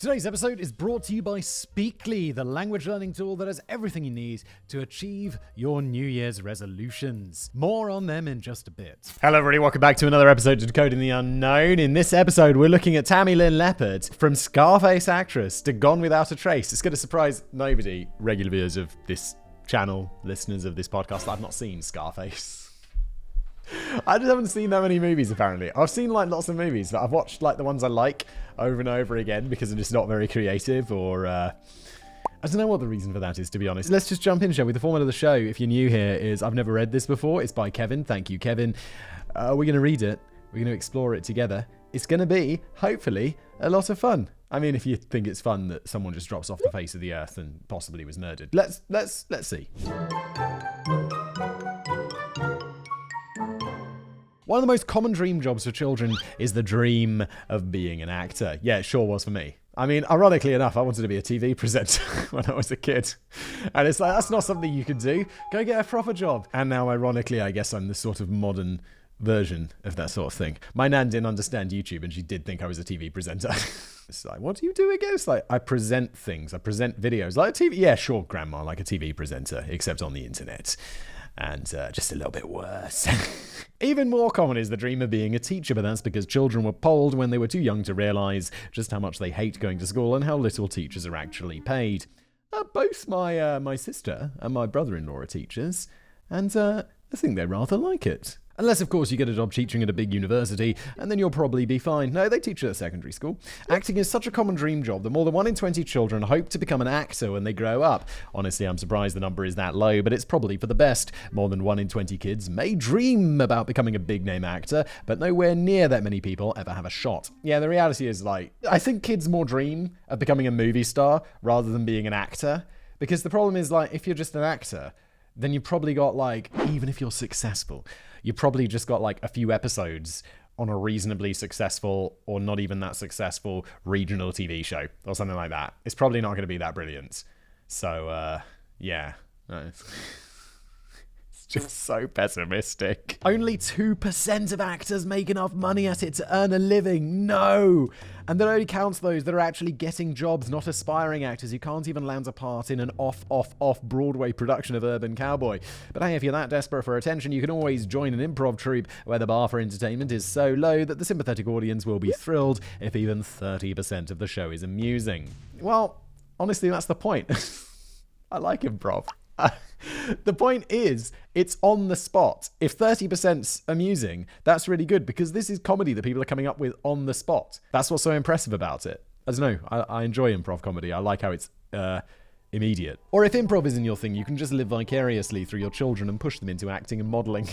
Today's episode is brought to you by Speakly, the language learning tool that has everything you need to achieve your New Year's resolutions. More on them in just a bit. Hello everybody, welcome back to another episode of Decoding the Unknown. In this episode, we're looking at Tammy Lynn Leppert, from Scarface actress to Gone Without a Trace. It's going to surprise nobody, regular viewers of this channel, listeners of this podcast, I've not seen Scarface. I just haven't seen that many movies, apparently. I've seen lots of movies, but I've watched the ones I like over and over again because I'm just not very creative, or I don't know what the reason for that is, to be honest. Let's just jump in, shall we? The format of the show, if you're new here, is I've never read this before. It's by Kevin. Thank you, Kevin. We're going to read it. We're going to explore it together. It's going to be, hopefully, a lot of fun. I mean, if you think it's fun that someone just drops off the face of the earth and possibly was murdered. Let's see. One of the most common dream jobs for children is the dream of being an actor. Yeah, it sure was for me. I mean, ironically enough, I wanted to be a TV presenter when I was a kid. And it's like, that's not something you can do. Go get a proper job. And now, ironically, I guess I'm the sort of modern version of that sort of thing. My nan didn't understand YouTube and she did think I was a TV presenter. It's like, what do you do again? It's like, I present things. I present videos. Like a TV. Yeah, sure, Grandma, like a TV presenter, except on the internet. And just a little bit worse. Even more common is the dream of being a teacher, but that's because children were polled when they were too young to realise just how much they hate going to school and how little teachers are actually paid. Both my sister and my brother-in-law are teachers, and I think they rather like it. Unless, of course, you get a job teaching at a big university, and then you'll probably be fine. No, they teach at a secondary school. Acting is such a common dream job that more than 1 in 20 children hope to become an actor when they grow up. Honestly, I'm surprised the number is that low, but it's probably for the best. More than 1 in 20 kids may dream about becoming a big-name actor, but nowhere near that many people ever have a shot. Yeah, the reality is, I think kids more dream of becoming a movie star rather than being an actor. Because the problem is, if you're just an actor, then you've probably got, even if you're successful, you probably just got a few episodes on a reasonably successful or not even that successful regional TV show or something like that. It's probably not going to be that brilliant. So, yeah. It's just so pessimistic. Only 2% of actors make enough money at it to earn a living. No! And that only counts those that are actually getting jobs, not aspiring actors who can't even land a part in an off Broadway production of Urban Cowboy. But hey, if you're that desperate for attention, you can always join an improv troupe where the bar for entertainment is so low that the sympathetic audience will be thrilled if even 30% of the show is amusing. Well, honestly, that's the point. I like improv. The point is, it's on the spot. If 30%'s amusing, that's really good because this is comedy that people are coming up with on the spot. That's what's so impressive about it. I don't know. I enjoy improv comedy. I like how it's immediate. Or if improv isn't your thing, you can just live vicariously through your children and push them into acting and modeling.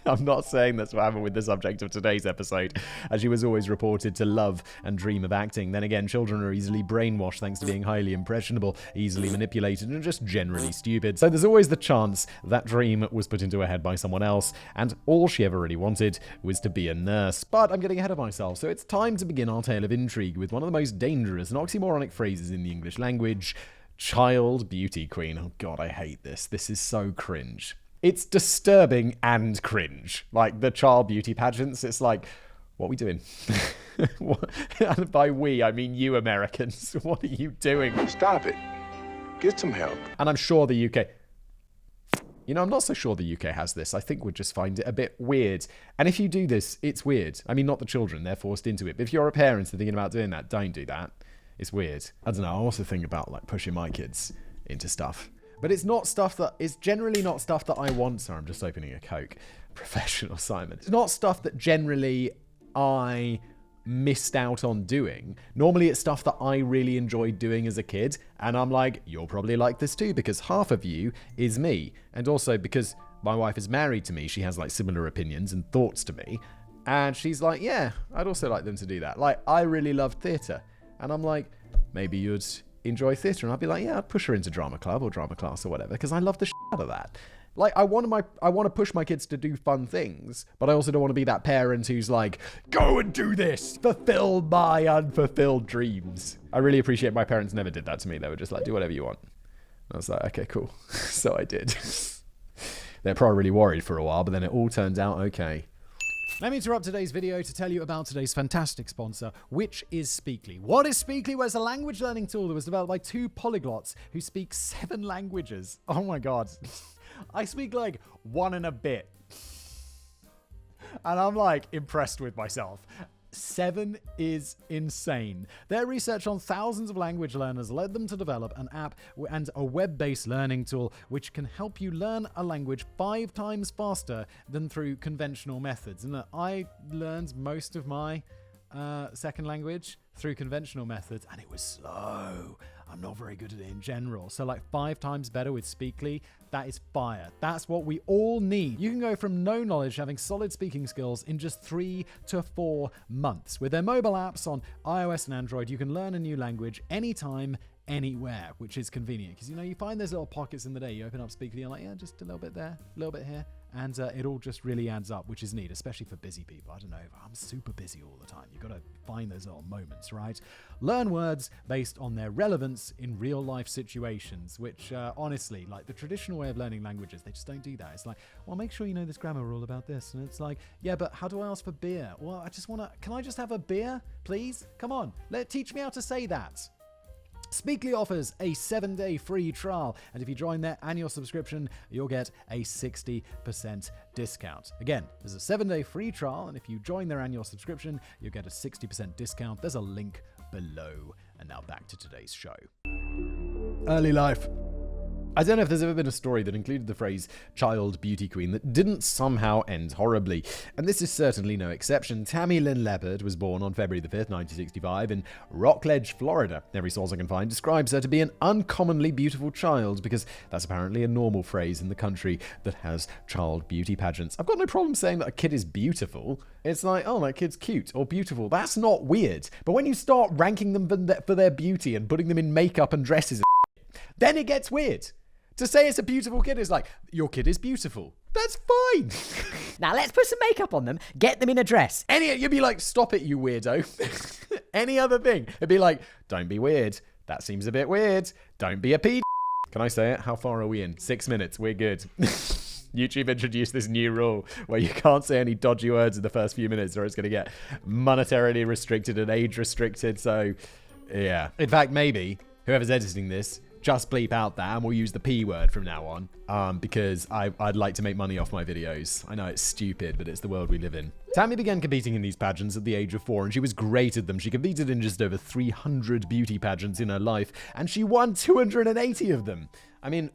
I'm not saying that's what happened with the subject of today's episode, as she was always reported to love and dream of acting. Then again, children are easily brainwashed thanks to being highly impressionable, easily manipulated, and just generally stupid. So there's always the chance that dream was put into her head by someone else, and all she ever really wanted was to be a nurse. But I'm getting ahead of myself, so it's time to begin our tale of intrigue with one of the most dangerous and oxymoronic phrases in the English language: child beauty queen. Oh god, I hate this. This is so cringe. It's disturbing and cringe. The child beauty pageants, it's what are we doing? And by we, I mean you Americans. What are you doing? Stop it. Get some help. And I'm sure the UK... I'm not so sure the UK has this. I think we'd just find it a bit weird. And if you do this, it's weird. I mean, not the children. They're forced into it. But if you're a parent and thinking about doing that, don't do that. It's weird. I don't know. I also think about, pushing my kids into stuff. But it's generally not stuff that I want. Sorry, I'm just opening a Coke. Professional Simon. It's not stuff that generally I missed out on doing. Normally it's stuff that I really enjoyed doing as a kid. And I'm like, you'll probably like this too, because half of you is me. And also because my wife is married to me, she has similar opinions and thoughts to me. And she's like, yeah, I'd also like them to do that. I really loved theatre. And I'm like, maybe you'd enjoy theatre. And I'd be like, yeah, I'd push her into drama club or drama class or whatever, because I love the shit out of that. I want to push my kids to do fun things, but I also don't want to be that parent who's like, go and do this, fulfill my unfulfilled dreams. I really appreciate my parents never did that to me. They were just like, do whatever you want. And I was like, okay, cool. So I did. They're probably really worried for a while, but then it all turned out okay. Let me interrupt today's video to tell you about today's fantastic sponsor, which is Speakly. What is Speakly? Well, it's a language learning tool that was developed by 2 polyglots who speak 7 languages. Oh my god. I speak like 1 and a bit. And I'm like impressed with myself. 7 is insane. Their research on thousands of language learners led them to develop an app and a web-based learning tool which can help you learn a language 5 times faster than through conventional methods. And I learned most of my second language through conventional methods, and it was slow. I'm not very good at it in general. So like 5 times better with Speakly, that is fire. That's what we all need. You can go from no knowledge to having solid speaking skills in just 3 to 4 months. With their mobile apps on iOS and Android, you can learn a new language anytime, anywhere, which is convenient. Because, you find those little pockets in the day. You open up Speakly, you're like, yeah, just a little bit there, a little bit here. And it all just really adds up, which is neat, especially for busy people. I don't know, I'm super busy all the time. You've got to find those little moments, right? Learn words based on their relevance in real life situations, which honestly, like the traditional way of learning languages, they just don't do that. It's like, well, make sure you know this grammar rule about this. And it's like, yeah, but how do I ask for beer? Well, can I just have a beer, please? Come on, teach me how to say that. Speakly offers a 7-day free trial, and if you join their annual subscription, you'll get a 60% discount. Again, there's a 7-day free trial, and if you join their annual subscription, you'll get a 60% discount. There's a link below. And now back to today's show. Early life. I don't know if there's ever been a story that included the phrase child beauty queen that didn't somehow end horribly. And this is certainly no exception. Tammy Lynn Leppert was born on February the 5th, 1965 in Rockledge, Florida. Every source I can find describes her to be an uncommonly beautiful child, because that's apparently a normal phrase in the country that has child beauty pageants. I've got no problem saying that a kid is beautiful. It's like, oh, that kid's cute or beautiful. That's not weird. But when you start ranking them for their beauty and putting them in makeup and dresses, then it gets weird. To say it's a beautiful kid is like, your kid is beautiful. That's fine. Now let's put some makeup on them, get them in a dress. You'd be like, stop it, you weirdo. Any other thing, it'd be like, don't be weird. That seems a bit weird. Don't be a p***. Can I say it? How far are we in? 6 minutes. We're good. YouTube introduced this new rule where you can't say any dodgy words in the first few minutes or it's going to get monetarily restricted and age restricted. So, yeah. In fact, maybe whoever's editing this, just bleep out that and we'll use the P word from now on, because I'd like to make money off my videos. I know it's stupid, but it's the world we live in. Tammy began competing in these pageants at the age of 4, and she was great at them. She competed in just over 300 beauty pageants in her life, and she won 280 of them. I mean,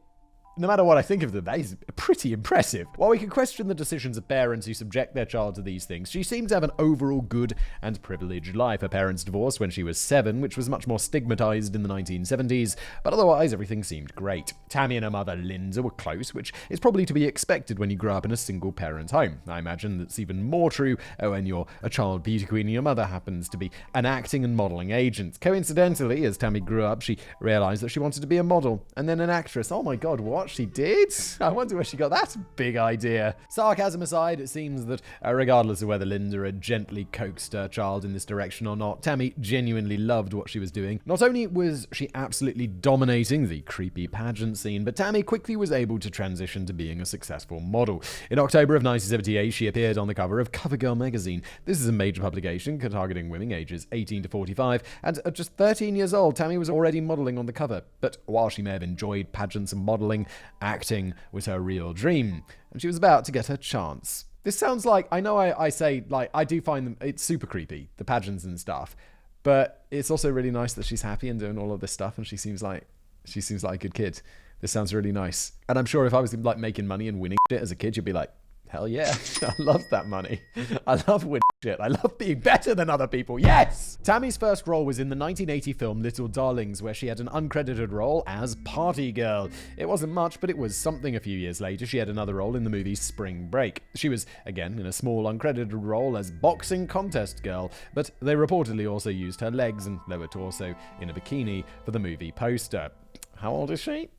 no matter what I think of them, that is pretty impressive. While we can question the decisions of parents who subject their child to these things, she seemed to have an overall good and privileged life. Her parents divorced when she was 7, which was much more stigmatized in the 1970s, but otherwise everything seemed great. Tammy and her mother Linda were close, which is probably to be expected when you grow up in a single-parent home. I imagine that's even more true when you're a child beauty queen and your mother happens to be an acting and modeling agent. Coincidentally, as Tammy grew up, she realized that she wanted to be a model and then an actress. Oh my god, what? She did? I wonder where she got that big idea. Sarcasm aside, it seems that regardless of whether Linda had gently coaxed her child in this direction or not, Tammy genuinely loved what she was doing. Not only was she absolutely dominating the creepy pageant scene, but Tammy quickly was able to transition to being a successful model. In October of 1978, she appeared on the cover of CoverGirl magazine. This is a major publication targeting women ages 18 to 45, and at just 13 years old, Tammy was already modeling on the cover. But while she may have enjoyed pageants and modeling, acting was her real dream, and she was about to get her chance. This sounds like, I know I say, like, I do find them, it's super creepy, the pageants and stuff, but it's also really nice that she's happy and doing all of this stuff, and she seems like a good kid. This sounds really nice. And I'm sure if I was like making money and winning shit as a kid, you'd be like, hell yeah, I love that money. I love winning shit. I love being better than other people. Yes! Tammy's first role was in the 1980 film Little Darlings, where she had an uncredited role as Party Girl. It wasn't much, but it was something. A few years later, she had another role in the movie Spring Break. She was, again, in a small uncredited role as Boxing Contest Girl, but they reportedly also used her legs and lower torso in a bikini for the movie poster. How old is she?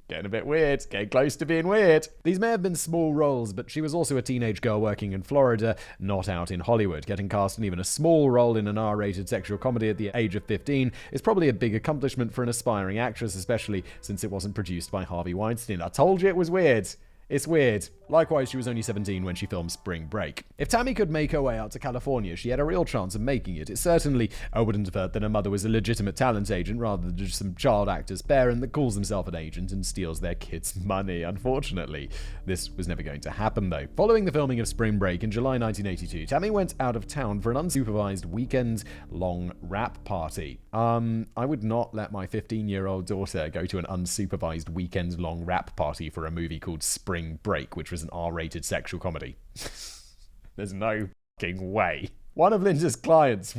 Getting a bit weird, getting close to being weird. These may have been small roles, but she was also a teenage girl working in Florida, not out in Hollywood. Getting cast in even a small role in an R-rated sexual comedy at the age of 15 is probably a big accomplishment for an aspiring actress, especially since it wasn't produced by Harvey Weinstein. I told you it was weird. It's weird. Likewise, she was only 17 when she filmed Spring Break. If Tammy could make her way out to California, she had a real chance of making it. It certainly wouldn't have hurt that her mother was a legitimate talent agent rather than just some child actor's parent that calls himself an agent and steals their kids' money. Unfortunately, this was never going to happen, though. Following the filming of Spring Break in July 1982, Tammy went out of town for an unsupervised weekend-long rap party. I would not let my 15-year-old daughter go to an unsupervised weekend-long rap party for a movie called Spring Break, which was an R-rated sexual comedy. There's no fucking way. One of Linda's clients,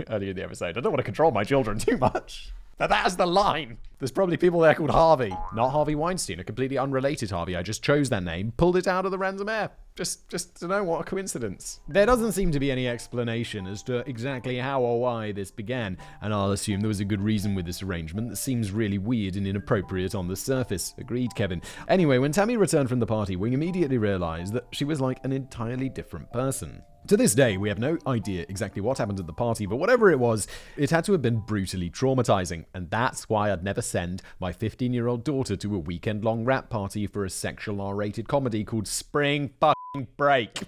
earlier in the episode, I don't want to control my children too much. Now that's the line. There's probably people there called Harvey. Not Harvey Weinstein, a completely unrelated Harvey. I just chose that name, pulled it out of the random air. Just to know, what a coincidence. There doesn't seem to be any explanation as to exactly how or why this began, and I'll assume there was a good reason with this arrangement that seems really weird and inappropriate on the surface. Agreed, Kevin. Anyway, when Tammy returned from the party, Wing immediately realized that she was like an entirely different person. To this day, we have no idea exactly what happened at the party, but whatever it was, it had to have been brutally traumatizing, and that's why I'd never send my 15-year-old daughter to a weekend-long rap party for a sexual R-rated comedy called Spring Break.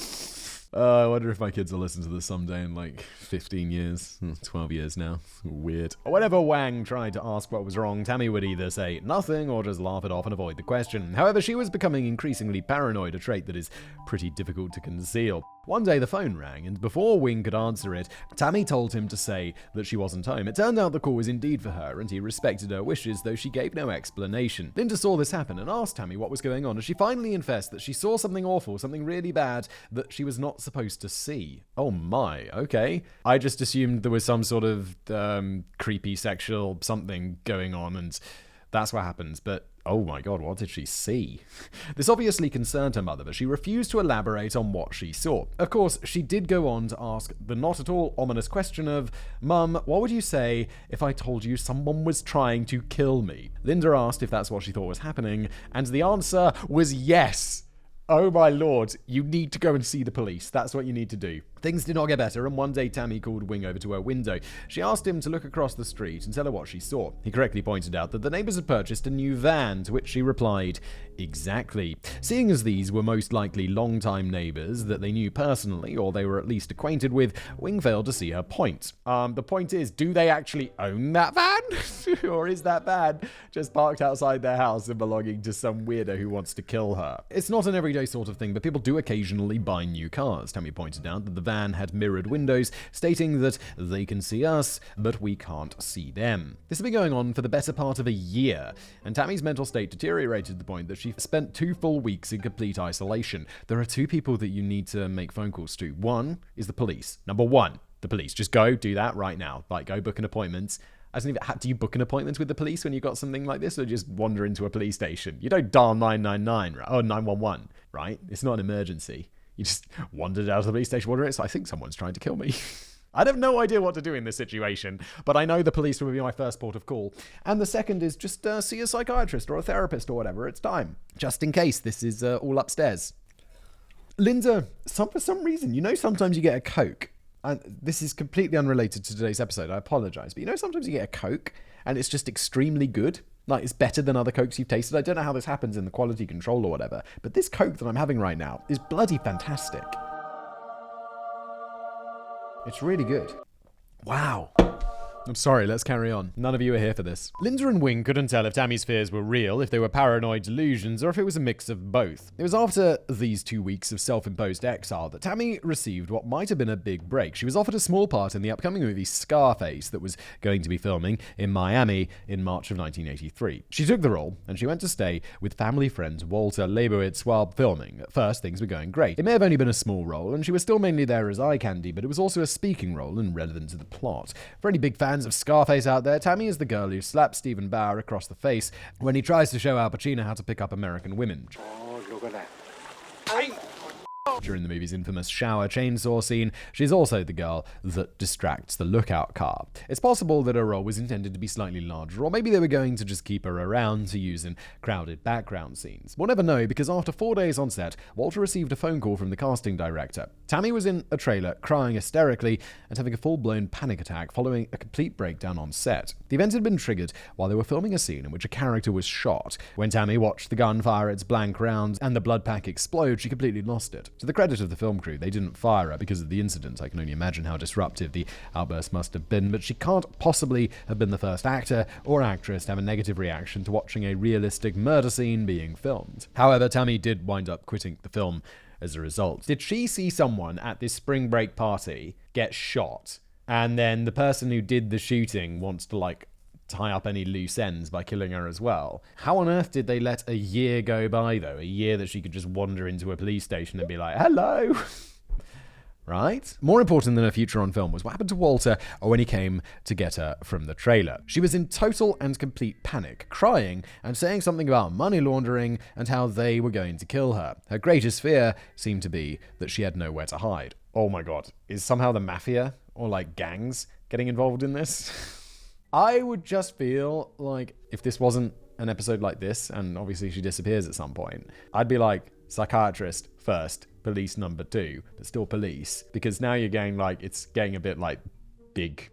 I wonder if my kids will listen to this someday in like 15 years, 12 years now. Weird. Whenever Wang tried to ask what was wrong, Tammy would either say nothing or just laugh it off and avoid the question. However, she was becoming increasingly paranoid, a trait that is pretty difficult to conceal. One day the phone rang, and before Wing could answer it, Tammy told him to say that she wasn't home. It turned out the call was indeed for her, and he respected her wishes, though she gave no explanation. Linda saw this happen and asked Tammy what was going on, and she finally confessed that she saw something awful, something really bad, that she was not supposed to see. Oh my, okay. I just assumed there was some sort of creepy sexual something going on, and that's what happens, but oh my god, what did she see? This obviously concerned her mother, but she refused to elaborate on what she saw. Of course, she did go on to ask the not at all ominous question of, Mum, what would you say if I told you someone was trying to kill me? Linda asked if that's what she thought was happening, and the answer was yes. Oh my lord, you need to go and see the police. That's what you need to do. Things did not get better, and one day Tammy called Wing over to her window. She asked him to look across the street and tell her what she saw. He correctly pointed out that the neighbors had purchased a new van, to which she replied, exactly. Seeing as these were most likely long-time neighbors that they knew personally, or they were at least acquainted with, Wing failed to see her point. The point is, do they actually own that van? Or is that van just parked outside their house and belonging to some weirdo who wants to kill her? It's not an everyday sort of thing, but people do occasionally buy new cars. Tammy pointed out that the van had mirrored windows, stating that they can see us, but we can't see them. This had been going on for the better part of a year, and Tammy's mental state deteriorated to the point that she spent 2 full weeks in complete isolation. There are 2 people that you need to make phone calls to. One is the police. Number 1, the police. Just go do that right now. Like, go book an appointment. Do you book an appointment with the police when you got something like this, or just wander into a police station? You don't dial 999, right? Oh, 911, right? It's not an emergency. You just wandered out of the police station wondering, I think someone's trying to kill me. I'd have no idea what to do in this situation, but I know the police will be my first port of call. And the second is just see a psychiatrist or a therapist or whatever. It's time. Just in case this is all upstairs. Linda, for some reason, sometimes you get a Coke. And this is completely unrelated to today's episode. I apologize. But sometimes you get a Coke and it's just extremely good. Like, it's better than other Cokes you've tasted. I don't know how this happens in the quality control or whatever, but this Coke that I'm having right now is bloody fantastic. It's really good. Wow. I'm sorry, let's carry on. None of you are here for this. Linda and Wing couldn't tell if Tammy's fears were real, if they were paranoid delusions, or if it was a mix of both. It was after these 2 weeks of self-imposed exile that Tammy received what might have been a big break. She was offered a small part in the upcoming movie Scarface that was going to be filming in Miami in March of 1983. She took the role, and she went to stay with family friend Walter Leibowitz while filming. At first, things were going great. It may have only been a small role, and she was still mainly there as eye candy, but it was also a speaking role and relevant to the plot. For any big fans of Scarface out there, Tammy is the girl who slaps Stephen Bauer across the face when he tries to show Al Pacino how to pick up American women. Oh, look at that. During the movie's infamous shower chainsaw scene, she's also the girl that distracts the lookout car. It's possible that her role was intended to be slightly larger, or maybe they were going to just keep her around to use in crowded background scenes. We'll never know, because after 4 days on set, Walter received a phone call from the casting director. Tammy was in a trailer, crying hysterically and having a full-blown panic attack following a complete breakdown on set. The event had been triggered while they were filming a scene in which a character was shot. When Tammy watched the gun fire its blank round and the blood pack explode, she completely lost it. To the credit of the film crew, they didn't fire her because of the incident. I can only imagine how disruptive the outburst must have been, but she can't possibly have been the first actor or actress to have a negative reaction to watching a realistic murder scene being filmed. However, Tammy did wind up quitting the film as a result. Did she see someone at this spring break party get shot, and then the person who did the shooting wants to tie up any loose ends by killing her as well? How on earth did they let a year go by, though? A year that she could just wander into a police station and be like, hello? Right? More important than her future on film was what happened to Walter or when he came to get her from the trailer. She was in total and complete panic, crying and saying something about money laundering and how they were going to kill her. Her greatest fear seemed to be that she had nowhere to hide. Oh my god, is somehow the mafia or gangs getting involved in this? I would just feel like if this wasn't an episode like this, and obviously she disappears at some point, I'd be like, psychiatrist first, police number 2, but still police, because now you're getting it's getting a bit big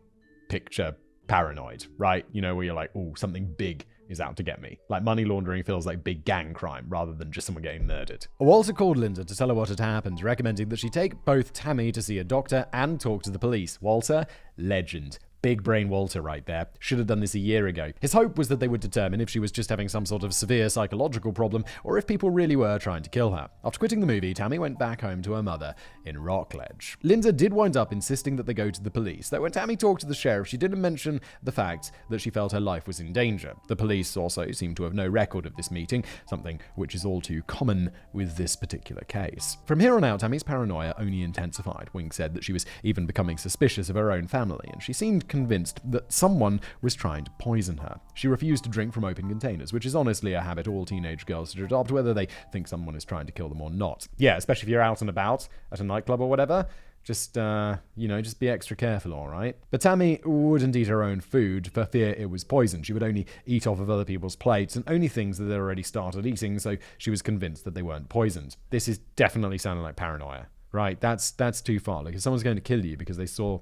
picture paranoid, right? Where you're like, oh, something big is out to get me. Money laundering feels like big gang crime rather than just someone getting murdered. Walter called Linda to tell her what had happened, recommending that she take both Tammy to see a doctor and talk to the police. Walter, legend. Big brain Walter right there. Should have done this a year ago. His hope was that they would determine if she was just having some sort of severe psychological problem or if people really were trying to kill her. After quitting the movie, Tammy went back home to her mother in Rockledge. Linda did wind up insisting that they go to the police, though when Tammy talked to the sheriff, she didn't mention the fact that she felt her life was in danger. The police also seemed to have no record of this meeting, something which is all too common with this particular case. From here on out, Tammy's paranoia only intensified. Wing said that she was even becoming suspicious of her own family, and she seemed convinced that someone was trying to poison her. She refused to drink from open containers, which is honestly a habit all teenage girls should adopt, whether they think someone is trying to kill them or not. Yeah, especially if you're out and about at a nightclub or whatever. Just be extra careful, all right? But Tammy wouldn't eat her own food for fear it was poison. She would only eat off of other people's plates and only things that they'd already started eating, so she was convinced that they weren't poisoned. This is definitely sounding like paranoia. Right, that's too far. If someone's going to kill you because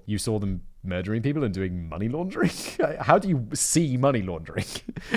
you saw them murdering people and doing money laundering, how do you see money laundering?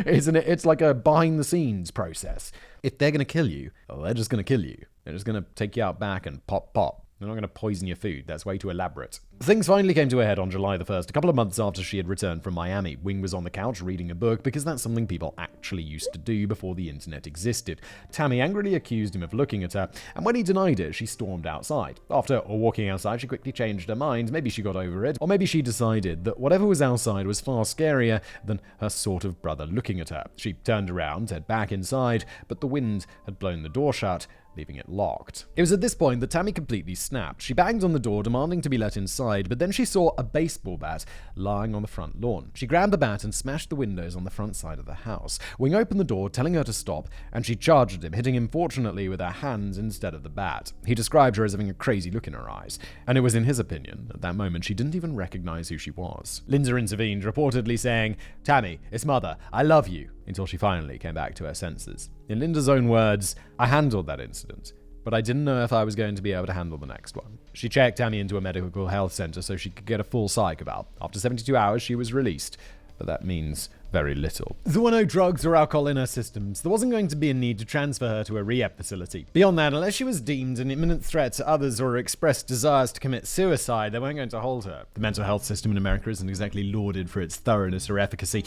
Isn't it? It's like a behind the scenes process. If they're going to kill you, well, they're just going to kill you. They're just going to take you out back and pop. They're not going to poison your food. That's way too elaborate. Things finally came to a head on July the 1st, a couple of months after she had returned from Miami. Wing was on the couch reading a book because that's something people actually used to do before the internet existed. Tammy angrily accused him of looking at her, and when he denied it, she stormed outside. After walking outside, she quickly changed her mind. Maybe she got over it, or maybe she decided that whatever was outside was far scarier than her sort of brother looking at her. She turned around, head back inside, but the wind had blown the door shut, leaving it locked. It was at this point that Tammy completely snapped. She banged on the door, demanding to be let inside, but then she saw a baseball bat lying on the front lawn. She grabbed the bat and smashed the windows on the front side of the house. Wing opened the door, telling her to stop, and she charged at him, hitting him fortunately with her hands instead of the bat. He described her as having a crazy look in her eyes, and it was in his opinion, at that moment, she didn't even recognize who she was. Linda intervened, reportedly saying, "Tammy, it's Mother, I love you," until she finally came back to her senses. In Linda's own words, "I handled that incident, but I didn't know if I was going to be able to handle the next one." She checked Tammy into a medical health center so she could get a full psych eval. After 72 hours, she was released, but that means very little. There were no drugs or alcohol in her systems. There wasn't going to be a need to transfer her to a rehab facility. Beyond that, unless she was deemed an imminent threat to others or expressed desires to commit suicide, they weren't going to hold her. The mental health system in America isn't exactly lauded for its thoroughness or efficacy,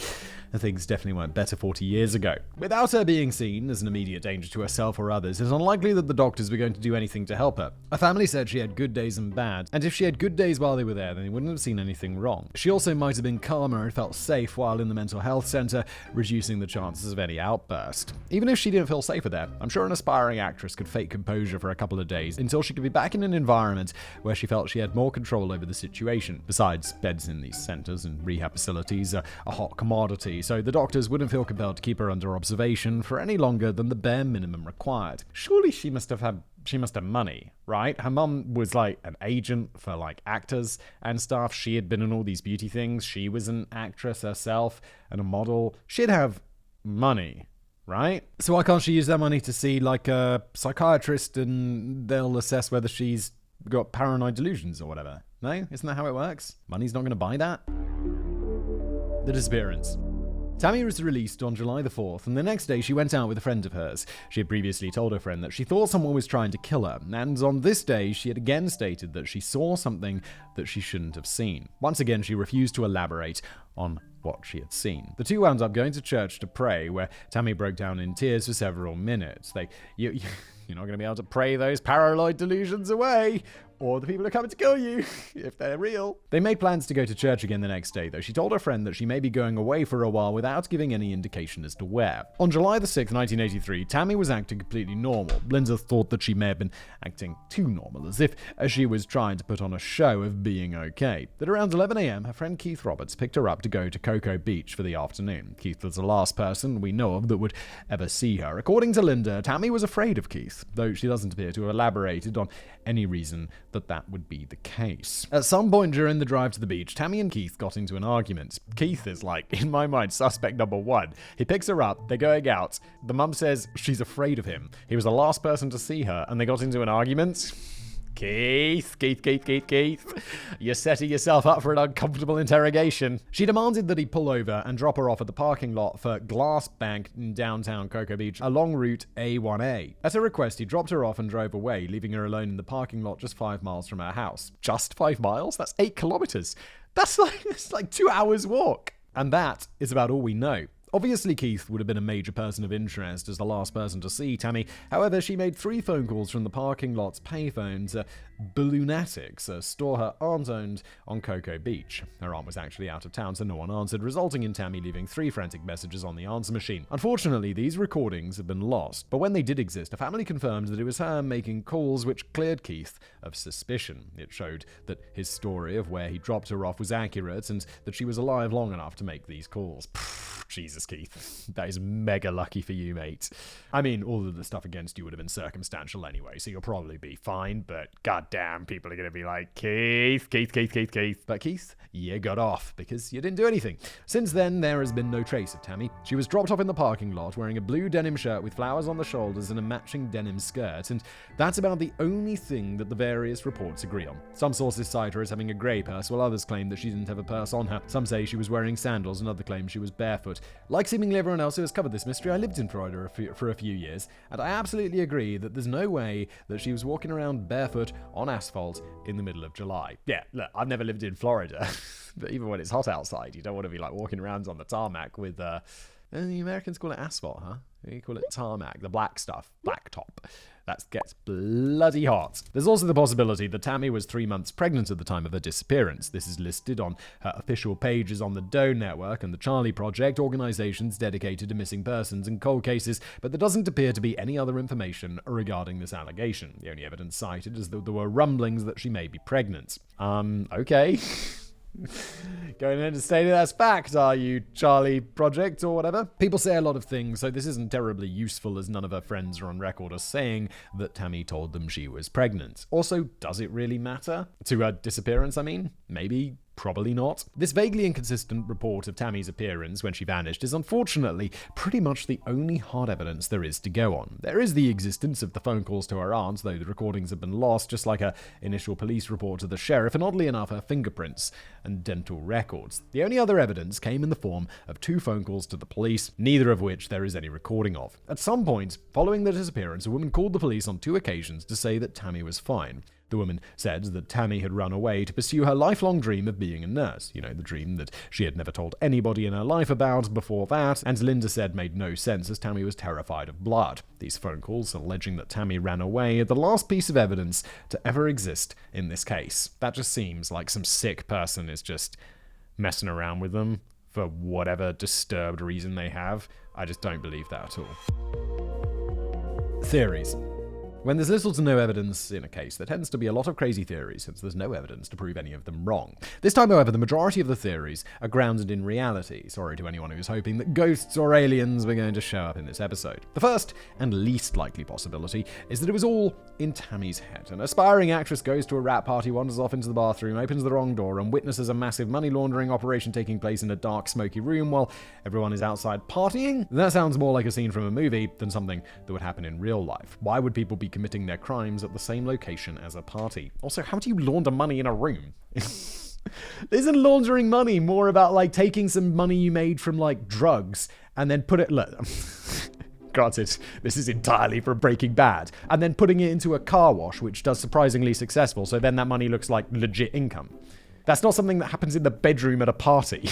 and things definitely weren't better 40 years ago. Without her being seen as an immediate danger to herself or others, it's unlikely that the doctors were going to do anything to help her. Her family said she had good days and bad, and if she had good days while they were there, then they wouldn't have seen anything wrong. She also might have been calmer and felt safe while in the mental health center, reducing the chances of any outburst. Even if she didn't feel safer there, I'm sure an aspiring actress could fake composure for a couple of days until she could be back in an environment where she felt she had more control over the situation. Besides, beds in these centers and rehab facilities are a hot commodity, so the doctors wouldn't feel compelled to keep her under observation for any longer than the bare minimum required. Surely she must have had she must have money, right? Her mum was like an agent for like actors and stuff. She had been in all these beauty things. She was an actress herself and a model. She'd have money, right? So why can't she use that money to see like a psychiatrist and they'll assess whether she's got paranoid delusions or whatever? No? Isn't that how it works? Money's not going to buy that? The disappearance. Tammy was released on July the 4th, and the next day she went out with a friend of hers. She had previously told her friend that she thought someone was trying to kill her, and on this day she had again stated that she saw something that she shouldn't have seen. Once again, she refused to elaborate on what she had seen. The two wound up going to church to pray, where Tammy broke down in tears for several minutes. You're not going to be able to pray those paranoid delusions away, or the people are coming to kill you, if they're real. They made plans to go to church again the next day, though she told her friend that she may be going away for a while without giving any indication as to where. On July the 6th, 1983, Tammy was acting completely normal. Linda thought that she may have been acting too normal, as if she was trying to put on a show of being okay. But around 11 a.m., her friend Keith Roberts picked her up to go to Cocoa Beach for the afternoon. Keith was the last person we know of that would ever see her. According to Linda, Tammy was afraid of Keith, though she doesn't appear to have elaborated on any reason that would be the case. At some point during the drive to the beach, Tammy and Keith got into an argument. Keith is like, in my mind, suspect number one. He picks her up, they're going out. The mum says she's afraid of him. He was the last person to see her, and they got into an argument. Keith. You're setting yourself up for an uncomfortable interrogation. She demanded that he pull over and drop her off at the parking lot for Glass Bank in downtown Cocoa Beach along Route A1A. At her request, he dropped her off and drove away, leaving her alone in the parking lot just 5 miles from her house. Just 5 miles? That's 8 kilometers. It's like 2 hours walk. And that is about all we know. Obviously, Keith would have been a major person of interest as the last person to see Tammy. However, she made 3 phone calls from the parking lot's payphone to Balloonatics, a store her aunt owned on Cocoa Beach. Her aunt was actually out of town, so no one answered, resulting in Tammy leaving 3 frantic messages on the answer machine. Unfortunately, these recordings have been lost, but when they did exist, a family confirmed that it was her making calls which cleared Keith of suspicion. It showed that his story of where he dropped her off was accurate and that she was alive long enough to make these calls. Jesus, Keith. That is mega lucky for you, mate. I mean, all of the stuff against you would have been circumstantial anyway, so you'll probably be fine, but goddamn, people are going to be like, Keith. But Keith, you got off because you didn't do anything. Since then, there has been no trace of Tammy. She was dropped off in the parking lot wearing a blue denim shirt with flowers on the shoulders and a matching denim skirt, and that's about the only thing that the various reports agree on. Some sources cite her as having a grey purse, while others claim that she didn't have a purse on her. Some say she was wearing sandals, and others claim she was barefoot. Like seemingly everyone else who has covered this mystery, I lived in Florida for a few years, and I absolutely agree that there's no way that she was walking around barefoot on asphalt in the middle of July. Yeah, look, I've never lived in Florida, but even when it's hot outside, you don't want to be like walking around on the tarmac with, the Americans call it asphalt, huh? You call it tarmac, the black stuff, blacktop. That gets bloody hot. There's also the possibility that Tammy was 3 months pregnant at the time of her disappearance. This is listed on her official pages on the Doe Network and the Charlie Project, organizations dedicated to missing persons and cold cases, but there doesn't appear to be any other information regarding this allegation. The only evidence cited is that there were rumblings that she may be pregnant. Okay. Going in to state that's fact, are you, Charlie Project or whatever? People say a lot of things, so this isn't terribly useful as none of her friends are on record as saying that Tammy told them she was pregnant. Also, does it really matter? To her disappearance, I mean? Maybe. Probably not. This vaguely inconsistent report of Tammy's appearance when she vanished is unfortunately pretty much the only hard evidence there is to go on. There is the existence of the phone calls to her aunt, though the recordings have been lost, just like her initial police report to the sheriff, and oddly enough, her fingerprints and dental records. The only other evidence came in the form of 2 phone calls to the police, neither of which there is any recording of. At some point, following the disappearance, a woman called the police on 2 occasions to say that Tammy was fine. The woman said that Tammy had run away to pursue her lifelong dream of being a nurse. You know, the dream that she had never told anybody in her life about before that, and Linda said made no sense as Tammy was terrified of blood. These phone calls alleging that Tammy ran away are the last piece of evidence to ever exist in this case. That just seems like some sick person is just messing around with them for whatever disturbed reason they have. I just don't believe that at all. Theories. When there's little to no evidence in a case, there tends to be a lot of crazy theories since there's no evidence to prove any of them wrong. This time, however, the majority of the theories are grounded in reality. Sorry to anyone who was hoping that ghosts or aliens were going to show up in this episode. The first and least likely possibility is that it was all in Tammy's head. An aspiring actress goes to a rap party, wanders off into the bathroom, opens the wrong door, and witnesses a massive money laundering operation taking place in a dark, smoky room while everyone is outside partying? That sounds more like a scene from a movie than something that would happen in real life. Why would people be committing their crimes at the same location as a party? Also, how do you launder money in a room? Isn't laundering money more about like taking some money you made from like drugs and then put it... Granted, this is entirely from Breaking Bad. And then putting it into a car wash, which does surprisingly successful, so then that money looks like legit income. That's not something that happens in the bedroom at a party.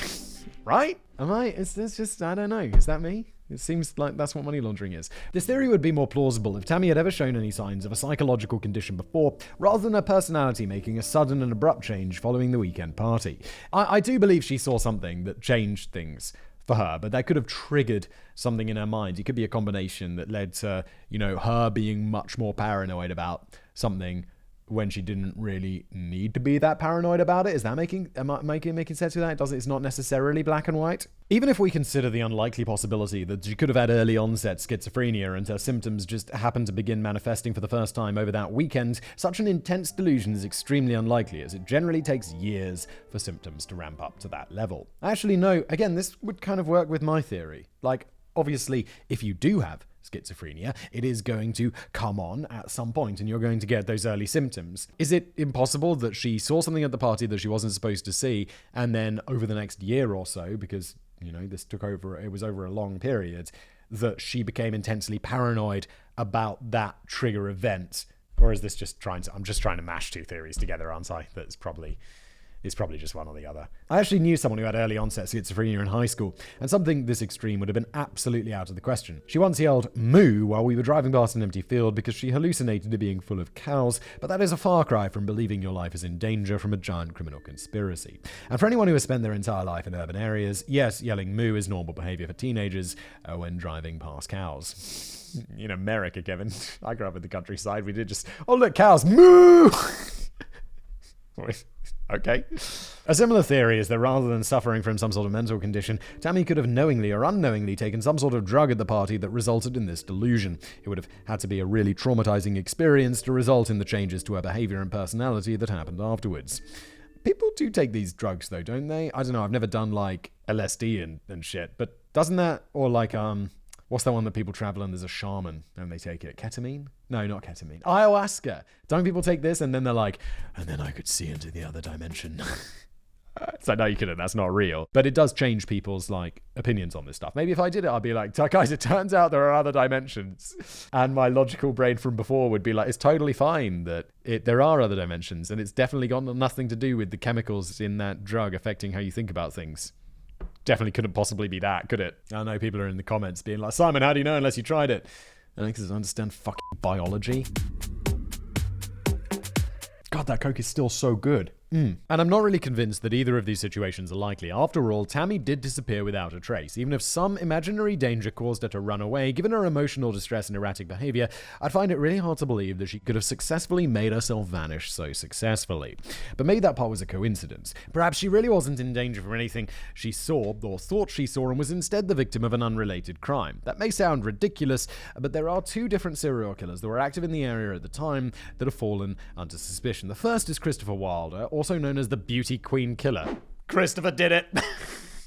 Right? It's just, I don't know. Is that me? It seems like that's what money laundering is. This theory would be more plausible if Tammy had ever shown any signs of a psychological condition before, rather than her personality making a sudden and abrupt change following the weekend party. I do believe she saw something that changed things for her, but that could have triggered something in her mind. It could be a combination that led to, her being much more paranoid about something when she didn't really need to be that paranoid about it. Is that making sense with that? It's not necessarily black and white. Even if we consider the unlikely possibility that she could have had early onset schizophrenia and her symptoms just happened to begin manifesting for the first time over that weekend, such an intense delusion is extremely unlikely, as it generally takes years for symptoms to ramp up to that level. Actually, no, again, this would kind of work with my theory. Like, obviously, if you do have schizophrenia, it is going to come on at some point and you're going to get those early symptoms. Is it impossible that she saw something at the party that she wasn't supposed to see, and then over the next year or so, because, this it was over a long period, that she became intensely paranoid about that trigger event? Or is this I'm just trying to mash two theories together, aren't I? It's probably just one or the other. I actually knew someone who had early onset schizophrenia in high school, and something this extreme would have been absolutely out of the question. She once yelled "moo" while we were driving past an empty field because she hallucinated it being full of cows, but that is a far cry from believing your life is in danger from a giant criminal conspiracy. And for anyone who has spent their entire life in urban areas, yes, yelling "moo" is normal behavior for teenagers when driving past cows. In America, Kevin, I grew up in the countryside, we did just, oh look, cows, moo! Okay. A similar theory is that rather than suffering from some sort of mental condition, Tammy could have knowingly or unknowingly taken some sort of drug at the party that resulted in this delusion. It would have had to be a really traumatizing experience to result in the changes to her behavior and personality that happened afterwards. People do take these drugs though, don't they? I don't know, I've never done like LSD and shit, but doesn't that, or like, what's that one that people travel and there's a shaman and they take it? Ketamine? No, not ketamine. Ayahuasca. Don't people take this and then they're like, and then I could see into the other dimension. So no, you couldn't. That's not real. But it does change people's like opinions on this stuff. Maybe if I did it, I'd be like, guys, it turns out there are other dimensions. And my logical brain from before would be like, it's totally fine that there are other dimensions. And it's definitely got nothing to do with the chemicals in that drug affecting how you think about things. Definitely couldn't possibly be that, could it? I know people are in the comments being like, Simon, how do you know unless you tried it? And because I understand fucking biology. God, that Coke is still so good. And I'm not really convinced that either of these situations are likely. After all, Tammy did disappear without a trace. Even if some imaginary danger caused her to run away, given her emotional distress and erratic behavior, I'd find it really hard to believe that she could have successfully made herself vanish so successfully. But maybe that part was a coincidence. Perhaps she really wasn't in danger from anything she saw or thought she saw and was instead the victim of an unrelated crime. That may sound ridiculous, but there are two different serial killers that were active in the area at the time that have fallen under suspicion. The first is Christopher Wilder, also known as the Beauty Queen Killer. Christopher did it!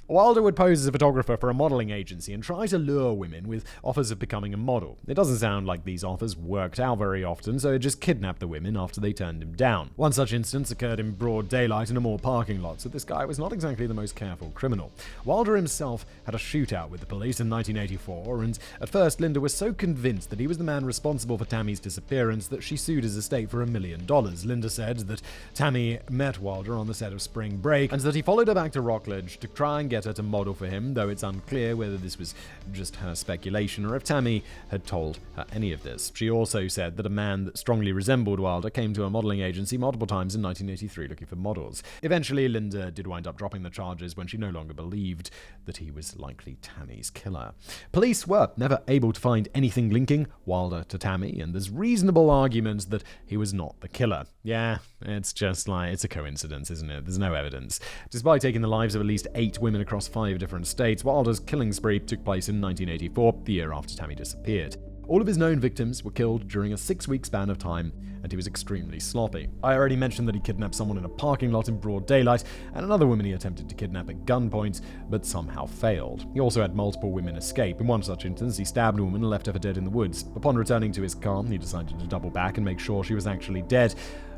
Wilder would pose as a photographer for a modeling agency and try to lure women with offers of becoming a model. It doesn't sound like these offers worked out very often, so he just kidnapped the women after they turned him down. One such instance occurred in broad daylight in a mall parking lot, so this guy was not exactly the most careful criminal. Wilder himself had a shootout with the police in 1984, and at first Linda was so convinced that he was the man responsible for Tammy's disappearance that she sued his estate for $1 million. Linda said that Tammy met Wilder on the set of Spring Break, and that he followed her back to Rockledge to try and get get her to model for him, though it's unclear whether this was just her speculation or if Tammy had told her any of this. She also said that a man that strongly resembled Wilder came to a modeling agency multiple times in 1983 looking for models. Eventually, Linda did wind up dropping the charges when she no longer believed that he was likely Tammy's killer. Police were never able to find anything linking Wilder to Tammy, and there's reasonable arguments that he was not the killer. Yeah, it's just like, it's a coincidence, isn't it? There's no evidence. Despite taking the lives of at least 8 women across 5 different states, Wilder's killing spree took place in 1984, the year after Tammy disappeared. All of his known victims were killed during a 6-week span of time, and he was extremely sloppy. I already mentioned that he kidnapped someone in a parking lot in broad daylight, and another woman he attempted to kidnap at gunpoint, but somehow failed. He also had multiple women escape. In one such instance, he stabbed a woman and left her for dead in the woods. Upon returning to his car, he decided to double back and make sure she was actually dead,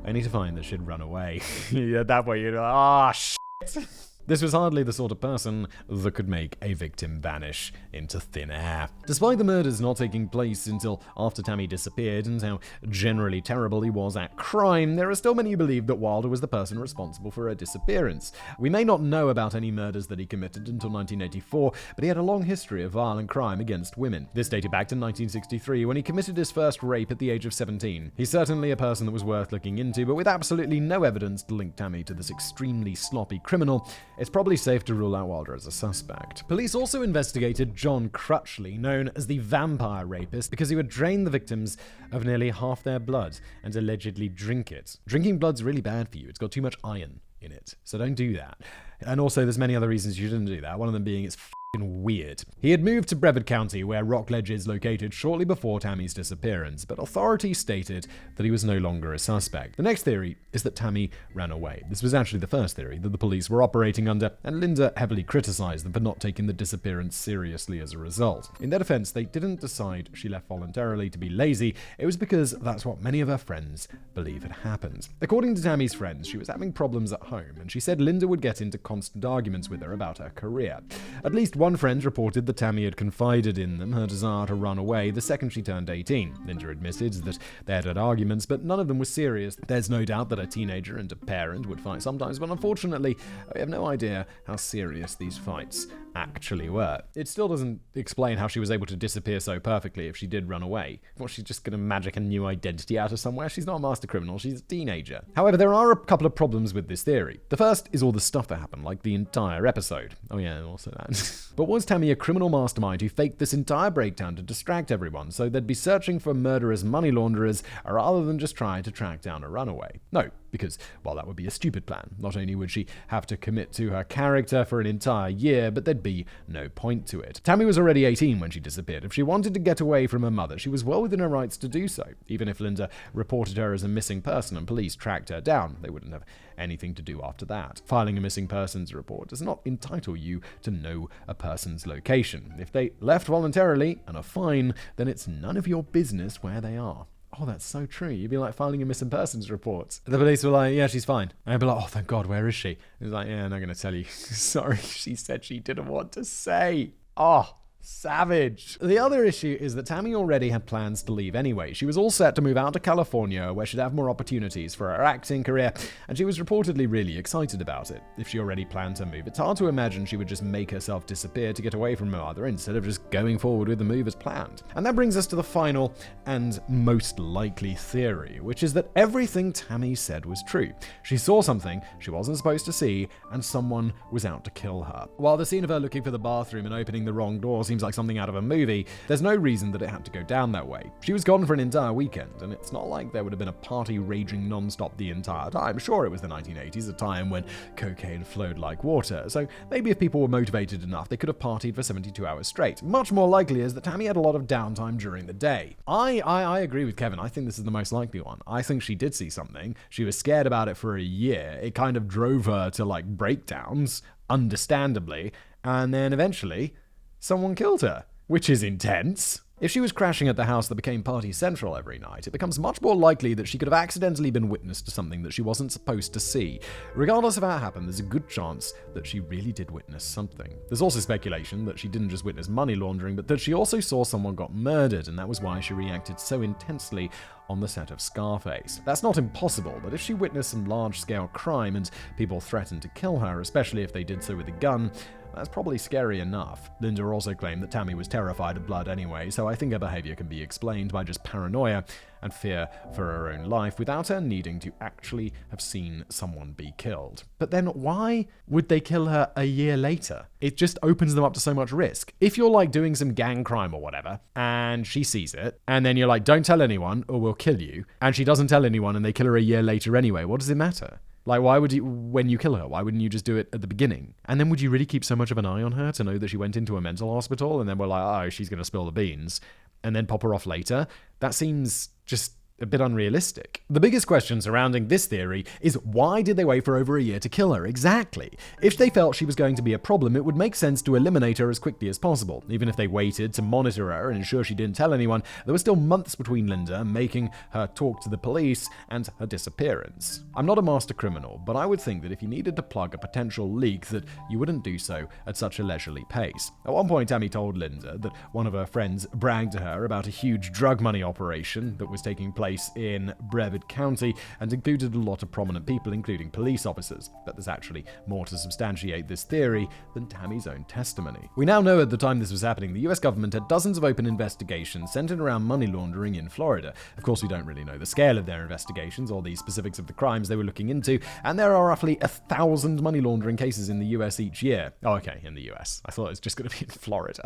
only to find that she'd run away. At that point, you're like, shit. This was hardly the sort of person that could make a victim vanish into thin air. Despite the murders not taking place until after Tammy disappeared and how generally terrible he was at crime, there are still many who believe that Wilder was the person responsible for her disappearance. We may not know about any murders that he committed until 1984, but he had a long history of violent crime against women. This dated back to 1963 when he committed his first rape at the age of 17. He's certainly a person that was worth looking into, but with absolutely no evidence to link Tammy to this extremely sloppy criminal, it's probably safe to rule out Wilder as a suspect. Police also investigated John Crutchley, known as the vampire rapist, because he would drain the victims of nearly half their blood and allegedly drink it. Drinking blood's really bad for you. It's got too much iron in it, so don't do that. And also, there's many other reasons you shouldn't do that, one of them being it's weird. He had moved to Brevard County, where Rockledge is located, shortly before Tammy's disappearance, but authorities stated that he was no longer a suspect. The next theory is that Tammy ran away. This was actually the first theory that the police were operating under, and Linda heavily criticized them for not taking the disappearance seriously as a result. In their defense, they didn't decide she left voluntarily to be lazy. It was because that's what many of her friends believe had happened. According to Tammy's friends, she was having problems at home, and she said Linda would get into constant arguments with her about her career. At least one friend reported that Tammy had confided in them her desire to run away the second she turned 18. Linda admitted that they had arguments, but none of them were serious. There's no doubt that a teenager and a parent would fight sometimes, but unfortunately, we have no idea how serious these fights actually were. It still doesn't explain how she was able to disappear so perfectly if she did run away. Well, she's just going to magic a new identity out of somewhere. She's not a master criminal, she's a teenager. However, there are a couple of problems with this theory. The first is all the stuff that happened, like the entire episode. Oh yeah, also that. But was Tammy a criminal mastermind who faked this entire breakdown to distract everyone so they'd be searching for murderous money launderers rather than just trying to track down a runaway? No, because, well, that would be a stupid plan. Not only would she have to commit to her character for an entire year, but there'd be no point to it. Tammy was already 18 when she disappeared. If she wanted to get away from her mother, she was well within her rights to do so. Even if Linda reported her as a missing person and police tracked her down, they wouldn't have anything to do after that. Filing a missing persons report does not entitle you to know a person's location. If they left voluntarily and are fine, then it's none of your business where they are. Oh, that's so true. You'd be like filing a missing persons report. The police were like, yeah, she's fine. And I'd be like, oh, thank God, where is she? He's like, yeah, I'm not going to tell you. Sorry, she said she didn't want to say. Oh, savage. The other issue is that Tammy already had plans to leave anyway. She was all set to move out to California, where she'd have more opportunities for her acting career, and she was reportedly really excited about it. If she already planned to move, it's hard to imagine she would just make herself disappear to get away from her mother instead of just going forward with the move as planned. And that brings us to the final and most likely theory, which is that everything Tammy said was true. She saw something she wasn't supposed to see, and someone was out to kill her. While the scene of her looking for the bathroom and opening the wrong door seems like something out of a movie, there's no reason that it had to go down that way. She was gone for an entire weekend, and it's not like there would have been a party raging non-stop the entire time. Sure, it was the 1980s, a time when cocaine flowed like water, so maybe if people were motivated enough, they could have partied for 72 hours straight. Much more likely is that Tammy had a lot of downtime during the day. I agree with Kevin. I think this is the most likely one. I think she did see something. She was scared about it for a year. It kind of drove her to breakdowns, understandably, and then eventually someone killed her, which is intense. If she was crashing at the house that became Party Central every night, it becomes much more likely that she could have accidentally been witness to something that she wasn't supposed to see. Regardless of how it happened, there's a good chance that she really did witness something. There's also speculation that she didn't just witness money laundering, but that she also saw someone got murdered, and that was why she reacted so intensely on the set of Scarface. That's not impossible, but if she witnessed some large-scale crime and people threatened to kill her, especially if they did so with a gun, That's probably scary enough. Linda also claimed that Tammy was terrified of blood anyway, so I think her behavior can be explained by just paranoia and fear for her own life without her needing to actually have seen someone be killed. But then why would they kill her a year later? It just opens them up to so much risk. If you're like doing some gang crime or whatever, and she sees it, and then you're like, don't tell anyone or we'll kill you, and she doesn't tell anyone and they kill her a year later anyway, what does it matter? Like, why would you, when you kill her, why wouldn't you just do it at the beginning? And then would you really keep so much of an eye on her to know that she went into a mental hospital and then we're like, oh, she's going to spill the beans, and then pop her off later? That seems just a bit unrealistic. The biggest question surrounding this theory is, why did they wait for over a year to kill her exactly? If they felt she was going to be a problem, it would make sense to eliminate her as quickly as possible. Even if they waited to monitor her and ensure she didn't tell anyone, there were still months between Linda making her talk to the police and her disappearance. I'm not a master criminal, but I would think that if you needed to plug a potential leak, that you wouldn't do so at such a leisurely pace. At one point, Tammy told Linda that one of her friends bragged to her about a huge drug money operation that was taking place in Brevard County and included a lot of prominent people, including police officers. But there's actually more to substantiate this theory than Tammy's own testimony. We now know at the time this was happening, the US government had dozens of open investigations centered around money laundering in Florida. Of course, we don't really know the scale of their investigations or the specifics of the crimes they were looking into, and there are roughly 1,000 money laundering cases in the US each year. Oh, okay, in the US. I thought it was just going to be in Florida.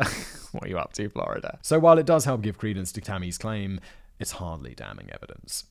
What are you up to, Florida? So while it does help give credence to Tammy's claim, it's hardly damning evidence.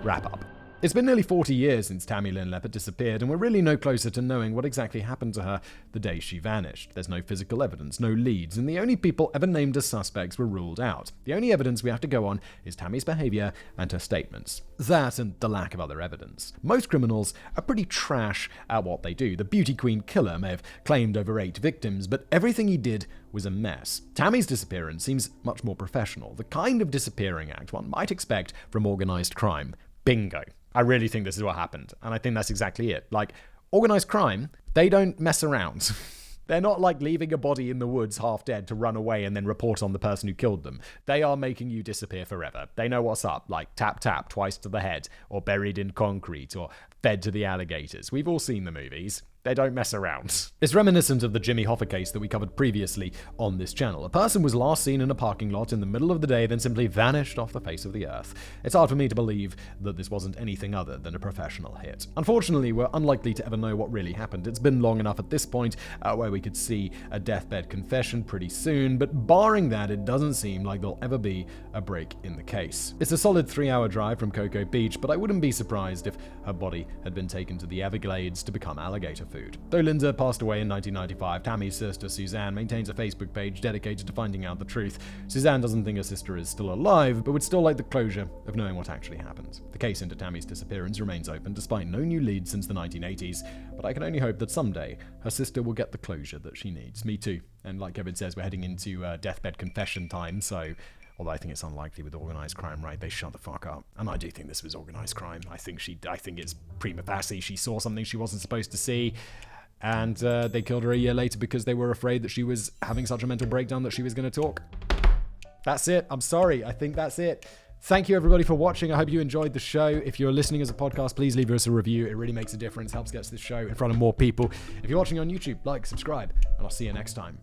Wrap up. It's been nearly 40 years since Tammy Lynn Leppert disappeared, and we're really no closer to knowing what exactly happened to her the day she vanished. There's no physical evidence, no leads, and the only people ever named as suspects were ruled out. The only evidence we have to go on is Tammy's behavior and her statements. That and the lack of other evidence. Most criminals are pretty trash at what they do. The beauty queen killer may have claimed over 8 victims, but everything he did was a mess. Tammy's disappearance seems much more professional, the kind of disappearing act one might expect from organized crime. Bingo. I really think this is what happened, and I think that's exactly it. Like, organized crime, they don't mess around. They're not like leaving a body in the woods half dead to run away and then report on the person who killed them. They are making you disappear forever. They know what's up, like tap tap twice to the head, or buried in concrete, or fed to the alligators. We've all seen the movies. They don't mess around. It's reminiscent of the Jimmy Hoffa case that we covered previously on this channel. A person was last seen in a parking lot in the middle of the day, then simply vanished off the face of the earth. It's hard for me to believe that this wasn't anything other than a professional hit. Unfortunately, we're unlikely to ever know what really happened. It's been long enough at this point where we could see a deathbed confession pretty soon, but barring that, it doesn't seem like there'll ever be a break in the case. It's a solid 3-hour drive from Cocoa Beach, but I wouldn't be surprised if her body had been taken to the Everglades to become alligator food. Though Linda passed away in 1995, Tammy's sister Suzanne maintains a Facebook page dedicated to finding out the truth. Suzanne doesn't think her sister is still alive, but would still like the closure of knowing what actually happened. The case into Tammy's disappearance remains open despite no new leads since the 1980s, but I can only hope that someday her sister will get the closure that she needs. Me too. And like Kevin says, we're heading into deathbed confession time, so although I think it's unlikely with organized crime, right? They shut the fuck up. And I do think this was organized crime. I think it's prima facie. She saw something she wasn't supposed to see. And they killed her a year later because they were afraid that she was having such a mental breakdown that she was going to talk. That's it. I'm sorry. I think that's it. Thank you, everybody, for watching. I hope you enjoyed the show. If you're listening as a podcast, please leave us a review. It really makes a difference, helps get this show in front of more people. If you're watching on YouTube, like, subscribe, and I'll see you next time.